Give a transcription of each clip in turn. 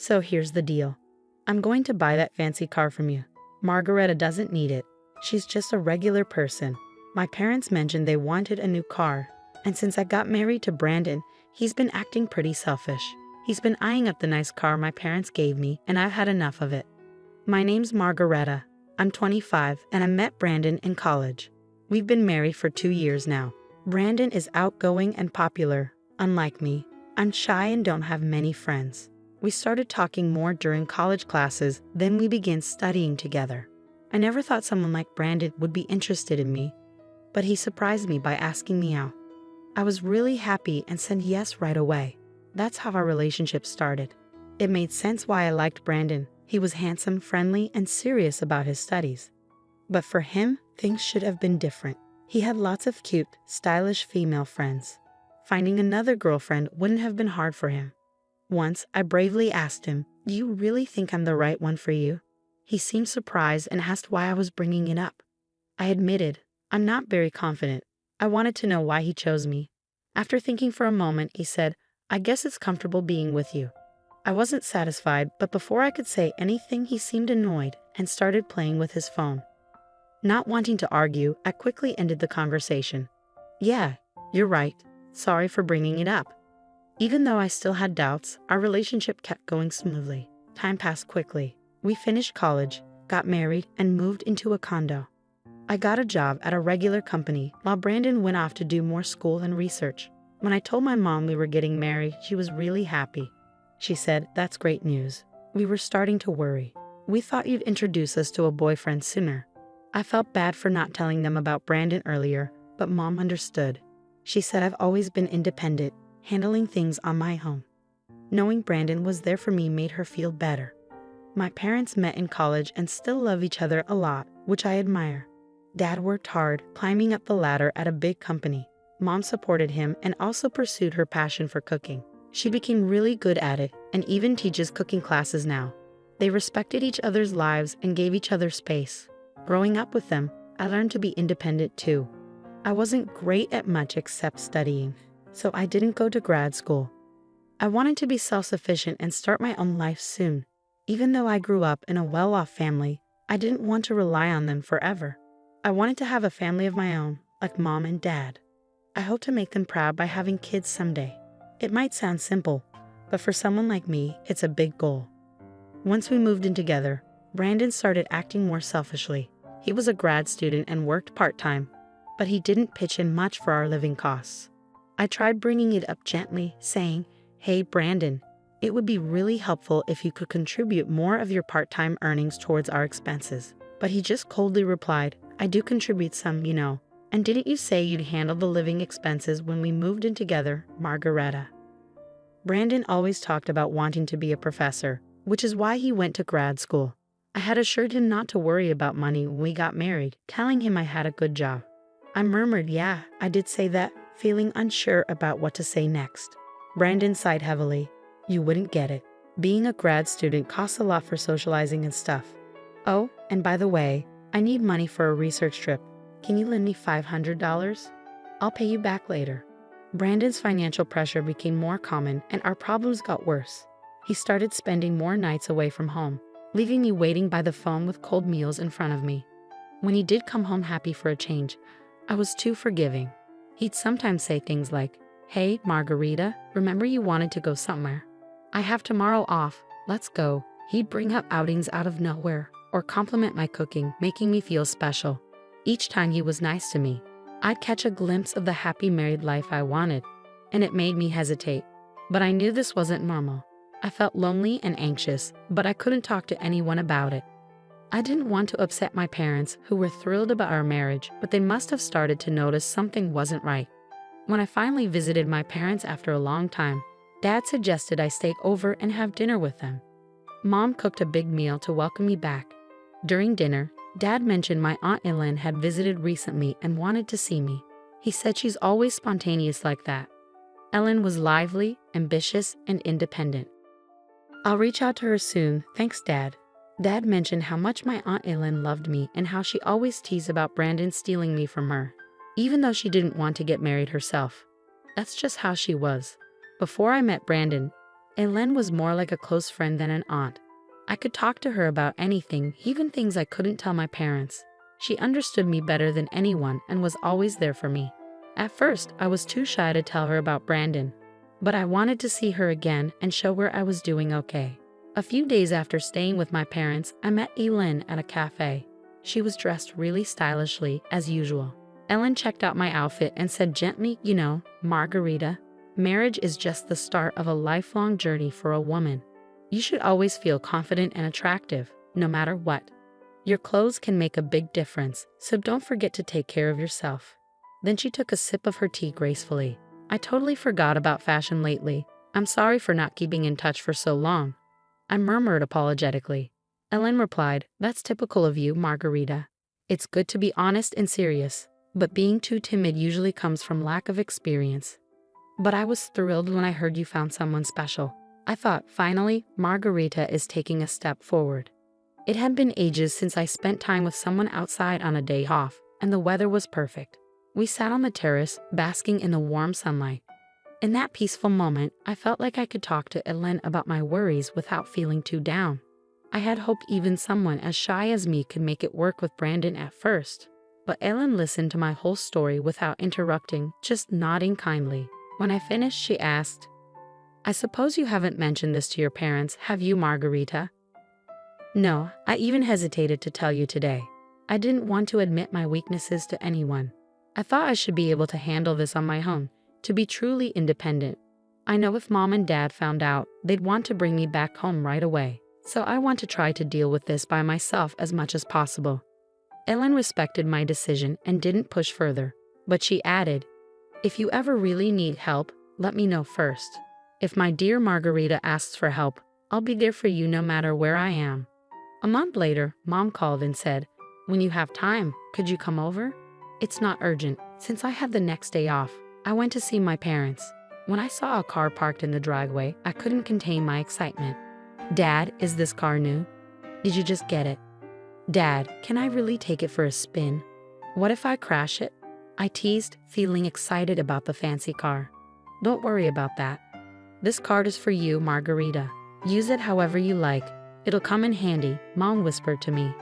So here's the deal. I'm going to buy that fancy car from you. Margareta doesn't need it. She's just a regular person. My parents mentioned they wanted a new car, and since I got married to Brandon, he's been acting pretty selfish. He's been eyeing up the nice car my parents gave me, and I've had enough of it. My name's Margareta. I'm 25, and I met Brandon in college. We've been married for 2 years now. Brandon is outgoing and popular. Unlike me, I'm shy and don't have many friends. We started talking more during college classes, then we began studying together. I never thought someone like Brandon would be interested in me, but he surprised me by asking me out. I was really happy and said yes right away. That's how our relationship started. It made sense why I liked Brandon. He was handsome, friendly, and serious about his studies. But for him, things should have been different. He had lots of cute, stylish female friends. Finding another girlfriend wouldn't have been hard for him. Once, I bravely asked him, "Do you really think I'm the right one for you?" He seemed surprised and asked why I was bringing it up. I admitted, I'm not very confident. I wanted to know why he chose me. After thinking for a moment, he said, "I guess it's comfortable being with you." I wasn't satisfied, but before I could say anything, he seemed annoyed and started playing with his phone. Not wanting to argue, I quickly ended the conversation. "Yeah, you're right. Sorry for bringing it up." Even though I still had doubts, our relationship kept going smoothly. Time passed quickly. We finished college, got married, and moved into a condo. I got a job at a regular company while Brandon went off to do more school and research. When I told my mom we were getting married, she was really happy. She said, "That's great news." We were starting to worry. "We thought you'd introduce us to a boyfriend sooner." I felt bad for not telling them about Brandon earlier, but Mom understood. She said I've always been independent, handling things on my own. Knowing Brandon was there for me made her feel better. My parents met in college and still love each other a lot, which I admire. Dad worked hard, climbing up the ladder at a big company. Mom supported him and also pursued her passion for cooking. She became really good at it and even teaches cooking classes now. They respected each other's lives and gave each other space. Growing up with them, I learned to be independent too. I wasn't great at much except studying, so I didn't go to grad school. I wanted to be self-sufficient and start my own life soon. Even though I grew up in a well-off family, I didn't want to rely on them forever. I wanted to have a family of my own, like Mom and Dad. I hope to make them proud by having kids someday. It might sound simple, but for someone like me, it's a big goal. Once we moved in together, Brandon started acting more selfishly. He was a grad student and worked part-time, but he didn't pitch in much for our living costs. I tried bringing it up gently, saying, "Hey, Brandon, it would be really helpful if you could contribute more of your part-time earnings towards our expenses." But he just coldly replied, "I do contribute some, you know. And didn't you say you'd handle the living expenses when we moved in together, Margareta?" Brandon always talked about wanting to be a professor, which is why he went to grad school. I had assured him not to worry about money when we got married, telling him I had a good job. I murmured, "Yeah, I did say that," feeling unsure about what to say next. Brandon sighed heavily. "You wouldn't get it. Being a grad student costs a lot for socializing and stuff. Oh, and by the way, I need money for a research trip. Can you lend me $500? I'll pay you back later." Brandon's financial pressure became more common and our problems got worse. He started spending more nights away from home, leaving me waiting by the phone with cold meals in front of me. When he did come home happy for a change, I was too forgiving. He'd sometimes say things like, "Hey, Margarita, remember you wanted to go somewhere? I have tomorrow off, let's go." He'd bring up outings out of nowhere or compliment my cooking, making me feel special. Each time he was nice to me, I'd catch a glimpse of the happy married life I wanted, and it made me hesitate. But I knew this wasn't normal. I felt lonely and anxious, but I couldn't talk to anyone about it. I didn't want to upset my parents, who were thrilled about our marriage, but they must have started to notice something wasn't right. When I finally visited my parents after a long time, Dad suggested I stay over and have dinner with them. Mom cooked a big meal to welcome me back. During dinner, Dad mentioned my Aunt Ellen had visited recently and wanted to see me. He said she's always spontaneous like that. Ellen was lively, ambitious, and independent. "I'll reach out to her soon, thanks, Dad." Dad mentioned how much my Aunt Ellen loved me and how she always teased about Brandon stealing me from her, even though she didn't want to get married herself. That's just how she was. Before I met Brandon, Ellen was more like a close friend than an aunt. I could talk to her about anything, even things I couldn't tell my parents. She understood me better than anyone and was always there for me. At first, I was too shy to tell her about Brandon, but I wanted to see her again and show her I was doing okay. A few days after staying with my parents, I met Ellen at a cafe. She was dressed really stylishly, as usual. Ellen checked out my outfit and said gently, "You know, Margarita, marriage is just the start of a lifelong journey for a woman. You should always feel confident and attractive, no matter what. Your clothes can make a big difference, so don't forget to take care of yourself." Then she took a sip of her tea gracefully. "I totally forgot about fashion lately. I'm sorry for not keeping in touch for so long," I murmured apologetically. Ellen replied, "That's typical of you, Margarita. It's good to be honest and serious, but being too timid usually comes from lack of experience. But I was thrilled when I heard you found someone special. I thought, finally, Margarita is taking a step forward." It had been ages since I spent time with someone outside on a day off, and the weather was perfect. We sat on the terrace, basking in the warm sunlight. In that peaceful moment, I felt like I could talk to Ellen about my worries without feeling too down. I had hoped even someone as shy as me could make it work with Brandon at first. But Ellen listened to my whole story without interrupting, just nodding kindly. When I finished, she asked, "I suppose you haven't mentioned this to your parents, have you, Margarita?" "No, I even hesitated to tell you today. I didn't want to admit my weaknesses to anyone. I thought I should be able to handle this on my own, to be truly independent. I know if Mom and Dad found out, they'd want to bring me back home right away. So I want to try to deal with this by myself as much as possible." Ellen respected my decision and didn't push further, but she added, "If you ever really need help, let me know first. If my dear Margarita asks for help, I'll be there for you no matter where I am." A month later, Mom called and said, "When you have time, could you come over? It's not urgent." Since I had the next day off, I went to see my parents. When I saw a car parked in the driveway, I couldn't contain my excitement. "Dad, is this car new? Did you just get it? Dad, can I really take it for a spin? What if I crash it?" I teased, feeling excited about the fancy car. "Don't worry about that. This card is for you, Margarita. Use it however you like. It'll come in handy," Mom whispered to me.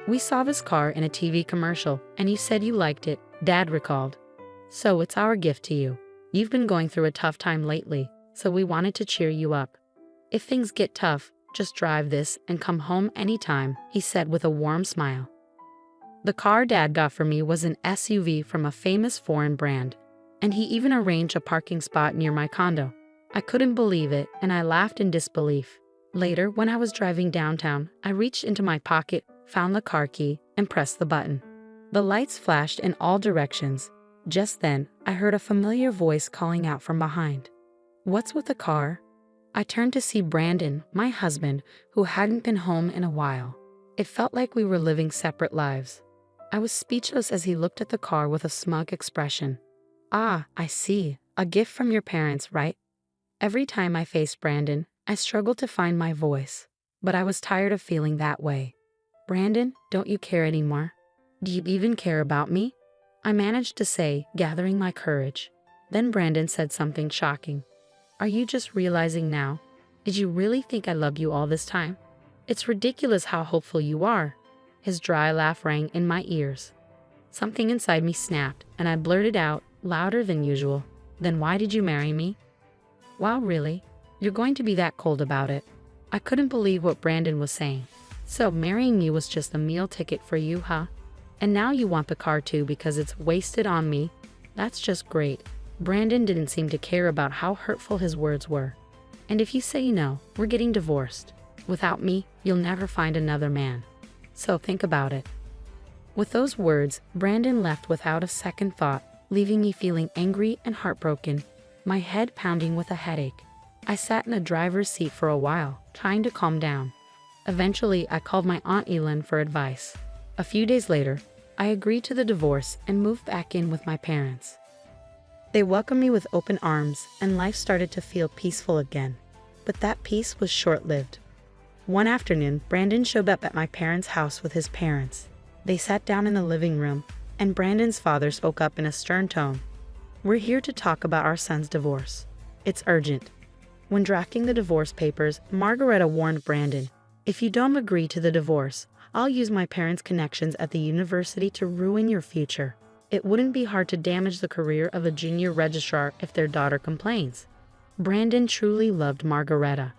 "We saw this car in a TV commercial, and you said you liked it," Dad recalled. "So it's our gift to you. You've been going through a tough time lately, so we wanted to cheer you up. If things get tough, just drive this and come home anytime," he said with a warm smile. The car Dad got for me was an SUV from a famous foreign brand, and he even arranged a parking spot near my condo. I couldn't believe it, and I laughed in disbelief. Later, when I was driving downtown, I reached into my pocket, found the car key, and pressed the button. The lights flashed in all directions. Just then, I heard a familiar voice calling out from behind. "What's with the car?" I turned to see Brandon, my husband, who hadn't been home in a while. It felt like we were living separate lives. I was speechless as he looked at the car with a smug expression. "Ah, I see. A gift from your parents, right?" Every time I faced Brandon, I struggled to find my voice, but I was tired of feeling that way. "Brandon, don't you care anymore? Do you even care about me?" I managed to say, gathering my courage. Then Brandon said something shocking. "Are you just realizing now? Did you really think I loved you all this time? It's ridiculous how hopeful you are." His dry laugh rang in my ears. Something inside me snapped, and I blurted out, louder than usual, "Then why did you marry me?" "Wow, really? You're going to be that cold about it?" I couldn't believe what Brandon was saying. "So marrying me was just a meal ticket for you, huh? And now you want the car too because it's wasted on me? That's just great." Brandon didn't seem to care about how hurtful his words were. "And if you say no, we're getting divorced. Without me, you'll never find another man. So think about it." With those words, Brandon left without a second thought, leaving me feeling angry and heartbroken, my head pounding with a headache. I sat in the driver's seat for a while, trying to calm down. Eventually, I called my Aunt Ellen for advice. A few days later, I agreed to the divorce and moved back in with my parents. They welcomed me with open arms, and life started to feel peaceful again. But that peace was short-lived. One afternoon, Brandon showed up at my parents' house with his parents. They sat down in the living room, and Brandon's father spoke up in a stern tone. "We're here to talk about our son's divorce. It's urgent." When drafting the divorce papers, Margareta warned Brandon, "If you don't agree to the divorce, I'll use my parents' connections at the university to ruin your future. It wouldn't be hard to damage the career of a junior registrar if their daughter complains." Brandon truly loved Margareta.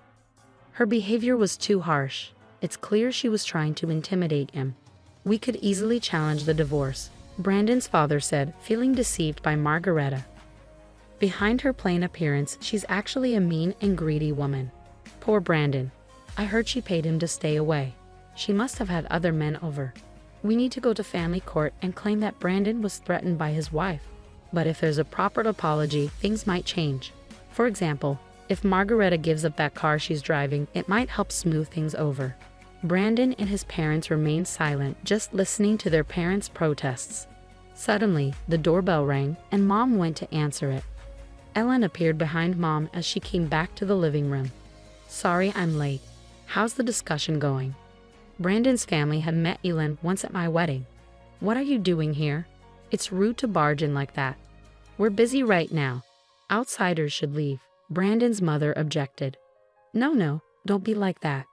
Her behavior was too harsh. It's clear she was trying to intimidate him. "We could easily challenge the divorce," Brandon's father said, feeling deceived by Margareta. Behind her plain appearance, she's actually a mean and greedy woman. Poor Brandon. I heard she paid him to stay away. She must have had other men over. We need to go to family court and claim that Brandon was threatened by his wife. But if there's a proper apology, things might change. For example, if Margareta gives up that car she's driving, it might help smooth things over. Brandon and his parents remained silent, just listening to their parents' protests. Suddenly, the doorbell rang, and Mom went to answer it. Ellen appeared behind Mom as she came back to the living room. "Sorry I'm late. How's the discussion going?" Brandon's family had met Ellen once at my wedding. "What are you doing here? It's rude to barge in like that. We're busy right now. Outsiders should leave," Brandon's mother objected. No, don't be like that.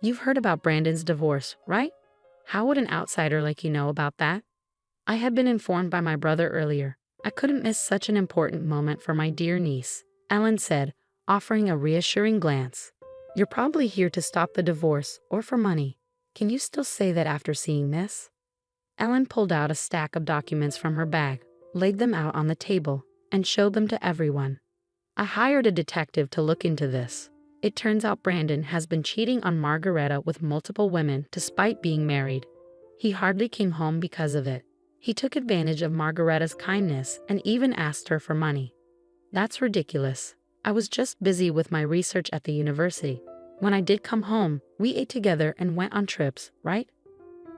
You've heard about Brandon's divorce, right? How would an outsider like you know about that? I had been informed by my brother earlier. I couldn't miss such an important moment for my dear niece, Ellen said, offering a reassuring glance. "You're probably here to stop the divorce or for money. Can you still say that after seeing this?" Ellen pulled out a stack of documents from her bag, laid them out on the table, and showed them to everyone. "I hired a detective to look into this. It turns out Brandon has been cheating on Margareta with multiple women despite being married. He hardly came home because of it. He took advantage of Margareta's kindness and even asked her for money. That's ridiculous. I was just busy with my research at the university. When I did come home, we ate together and went on trips, right?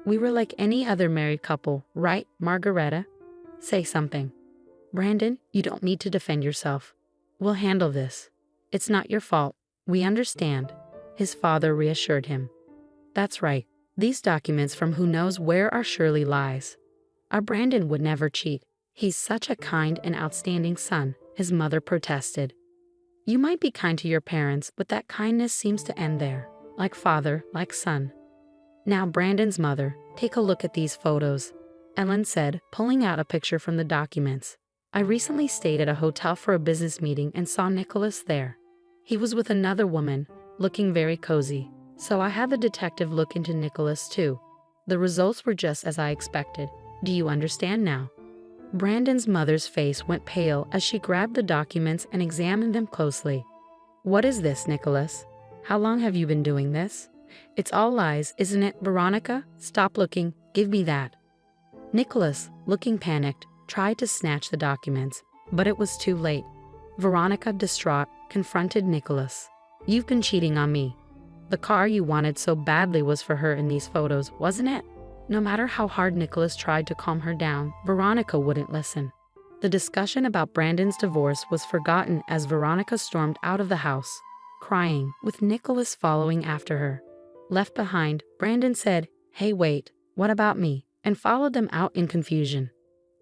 We were like any other married couple, right, Margareta? Say something." "Brandon, you don't need to defend yourself. We'll handle this. It's not your fault. We understand," his father reassured him. "That's right. These documents from who knows where are surely lies. Our Brandon would never cheat. He's such a kind and outstanding son," his mother protested. "You might be kind to your parents, but that kindness seems to end there. Like father, like son." "Now, Brandon's mother, take a look at these photos," Ellen said, pulling out a picture from the documents. "I recently stayed at a hotel for a business meeting and saw Nicholas there. He was with another woman, looking very cozy. So I had the detective look into Nicholas too. The results were just as I expected. Do you understand now?" Brandon's mother's face went pale as she grabbed the documents and examined them closely. "What is this, Nicholas? How long have you been doing this? It's all lies, isn't it, Veronica? Stop looking. Give me that." Nicholas, looking panicked, tried to snatch the documents, but it was too late. Veronica, distraught, confronted Nicholas. "You've been cheating on me. The car you wanted so badly was for her in these photos, wasn't it?" No matter how hard Nicholas tried to calm her down, Veronica wouldn't listen. The discussion about Brandon's divorce was forgotten as Veronica stormed out of the house, crying, with Nicholas following after her. Left behind, Brandon said, "Hey, wait, what about me?" and followed them out in confusion.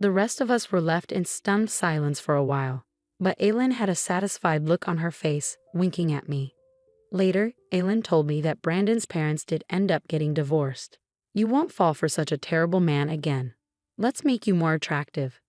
The rest of us were left in stunned silence for a while, but Aylin had a satisfied look on her face, winking at me. Later, Aylin told me that Brandon's parents did end up getting divorced. "You won't fall for such a terrible man again. Let's make you more attractive.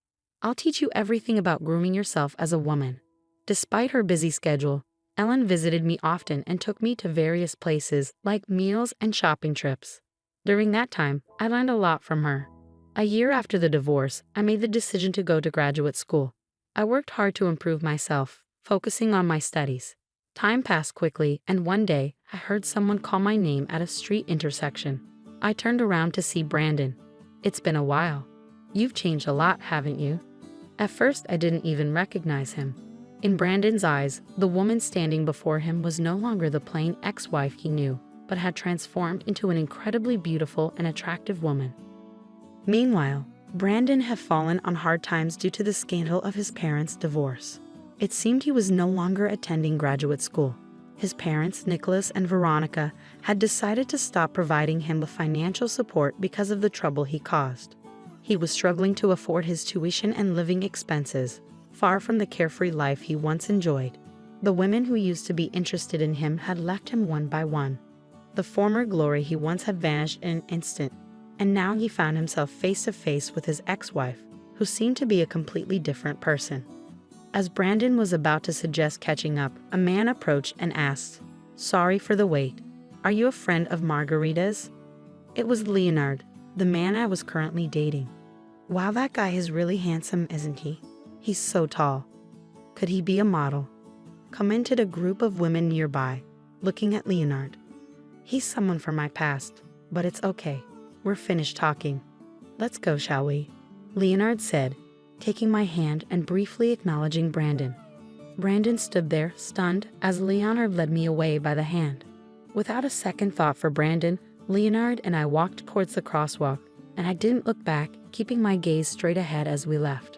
I'll teach you everything about grooming yourself as a woman." Despite her busy schedule, Ellen visited me often and took me to various places like meals and shopping trips. During that time, I learned a lot from her. A year after the divorce, I made the decision to go to graduate school. I worked hard to improve myself, focusing on my studies. Time passed quickly, and one day, I heard someone call my name at a street intersection. I turned around to see Brandon. "It's been a while. You've changed a lot, haven't you?" At first, I didn't even recognize him. In Brandon's eyes, the woman standing before him was no longer the plain ex-wife he knew, but had transformed into an incredibly beautiful and attractive woman. Meanwhile, Brandon had fallen on hard times due to the scandal of his parents' divorce. It seemed he was no longer attending graduate school. His parents, Nicholas and Veronica, had decided to stop providing him with financial support because of the trouble he caused. He was struggling to afford his tuition and living expenses, far from the carefree life he once enjoyed. The women who used to be interested in him had left him one by one. The former glory he once had vanished in an instant, and now he found himself face to face with his ex-wife, who seemed to be a completely different person. As Brandon was about to suggest catching up, a man approached and asked, "Sorry for the wait. Are you a friend of Margarita's?" It was Leonard, the man I was currently dating. Wow, that guy is really handsome, isn't he? He's so tall. Could he be a model? Commented a group of women nearby, looking at Leonard. He's someone from my past, but it's okay. We're finished talking. Let's go, shall we? Leonard said, taking my hand and briefly acknowledging Brandon. Brandon stood there, stunned, as Leonard led me away by the hand. Without a second thought for Brandon, Leonard and I walked towards the crosswalk, and I didn't look back, keeping my gaze straight ahead as we left.